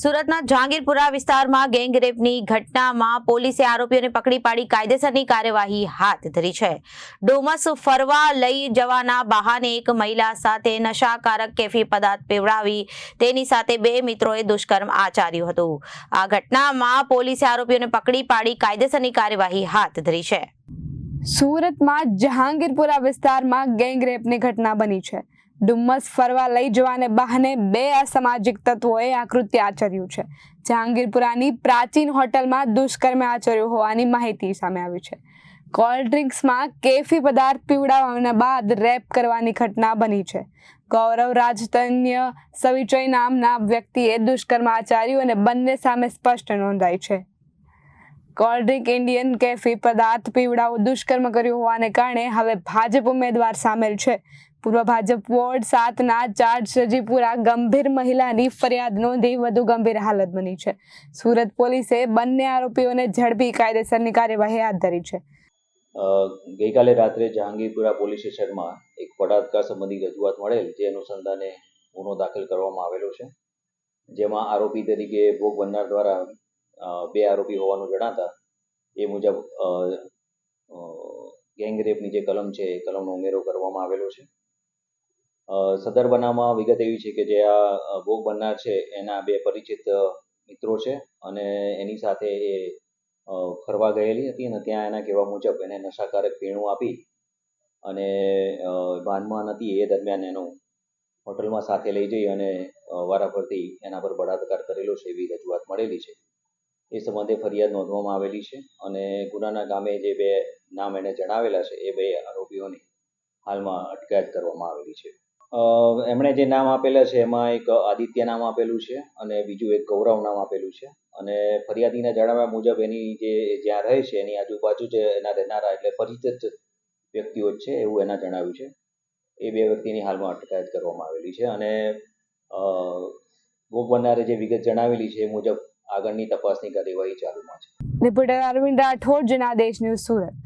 સુરતના જહાંગીરપુરા વિસ્તારમાં ગેંગ રેપની ઘટનામાં પોલીસે આરોપીઓને પકડી પાડી કાયદેસરની કાર્યવાહી હાથ ધરી છે. ડોમસ ફરવા લઈ જવાના બહાને એક મહિલા સાથે નશાકારક કેફી પદાર્થ પીવડાવી તેની સાથે બે મિત્રોએ દુષ્કર્મ આચર્યું હતું. આ ઘટનામાં પોલીસે આરોપીઓને પકડી પાડી કાયદેસરની કાર્યવાહી હાથ ધરી છે. સુરતમાં જહાંગીરપુરા વિસ્તારમાં ગેંગ રેપની ઘટના બની છે. ડુમ્મસ ફરવા લઈ જવાને બહાને બે અસામાજિક તત્વોએ આ કૃત્ય આચર્યું છે. જહાંગીરપુરાની પ્રાચીન હોટલમાં દુષ્કર્મ આચર્યું હોવાની માહિતી સામે આવી છે. કોલ્ડ ડ્રિંક્સમાં કેફી પદાર્થ પીવડાવવાના બાદ રેપ કરવાની ઘટના બની છે. ગૌરવ રાજતન્ય સવિચય નામના વ્યક્તિએ દુષ્કર્મ આચર્યું અને બંને સામે સ્પષ્ટ નોંધાઈ છે. કોલ્ડ ડ્રિંક ઇન્ડિયન કેફી પદાર્થ પીવડાવું દુષ્કર્મ કર્યું હોવાને કારણે હવે ભાજપ ઉમેદવાર સામેલ છે. પૂર્વ ભાજપ વોર્ડ 7ના ચાર્જ સજીપુરા ગંભીર મહિલાની ફરિયાદ નોંધી વધુ ગંભીર હાલત બની છે. સુરત પોલીસે બંને આરોપીઓને ઝડપી કાયદેસરની કાર્યવાહી હાથ ધરી છે. ગઈકાલે રાત્રે જહાંગીરપુરા પોલીસ સ્ટેશનમાં એક બળાત્કાર સંબંધી રજૂઆત મળેલ, જે અનુસંધાને ગુનો દાખલ કરવામાં આવેલો છે. જેમાં આરોપી તરીકે ભોગ બનનાર દ્વારા બે આરોપી હોવાનું જણાતા એ મુજબ ગેંગ રેપની જે કલમ છે એ કલમનો ઉમેરો કરવામાં આવેલો છે. સદર બનાવમાં વિગત એવી છે કે જે આ ભોગ બનનાર છે એના બે પરિચિત મિત્રો છે અને એની સાથે એ ફરવા ગયેલી હતી અને ત્યાં એના કહેવા મુજબ એને નશાકારક પીણું આપી અને ભાનમાં નથી એ દરમિયાન એનો હોટલમાં સાથે લઈ જઈ અને વારાફરતી એના પર બળાત્કાર કરેલો છે એવી રજૂઆત મળેલી છે. એ સંબંધે ફરિયાદ નોંધવામાં આવેલી છે અને ગુનાના કામે જે બે નામ એને જણાવેલા છે એ બે આરોપીઓની હાલમાં અટકાયત કરવામાં આવેલી છે. એમણે જે નામ આપેલા છે એમાં એક આદિત્ય નામ આપેલું છે અને બીજું એક ગૌરવ નામ આપેલું છે અને ફરિયાદીના જણાવ્યા મુજબ એની જે જ્યાં રહે છે એની આજુબાજુ જે એના રહેનારા એટલે પરિચિત વ્યક્તિઓ જ છે એવું એના જણાવ્યું છે. એ બે વ્યક્તિની હાલમાં અટકાયત કરવામાં આવેલી છે અને ભોગ બનનારે જે વિગત જણાવેલી છે એ મુજબ આગળની તપાસની કાર્યવાહી ચાલુમાં છે. Reporter Arvind Rathod, Janadesh news, Surat.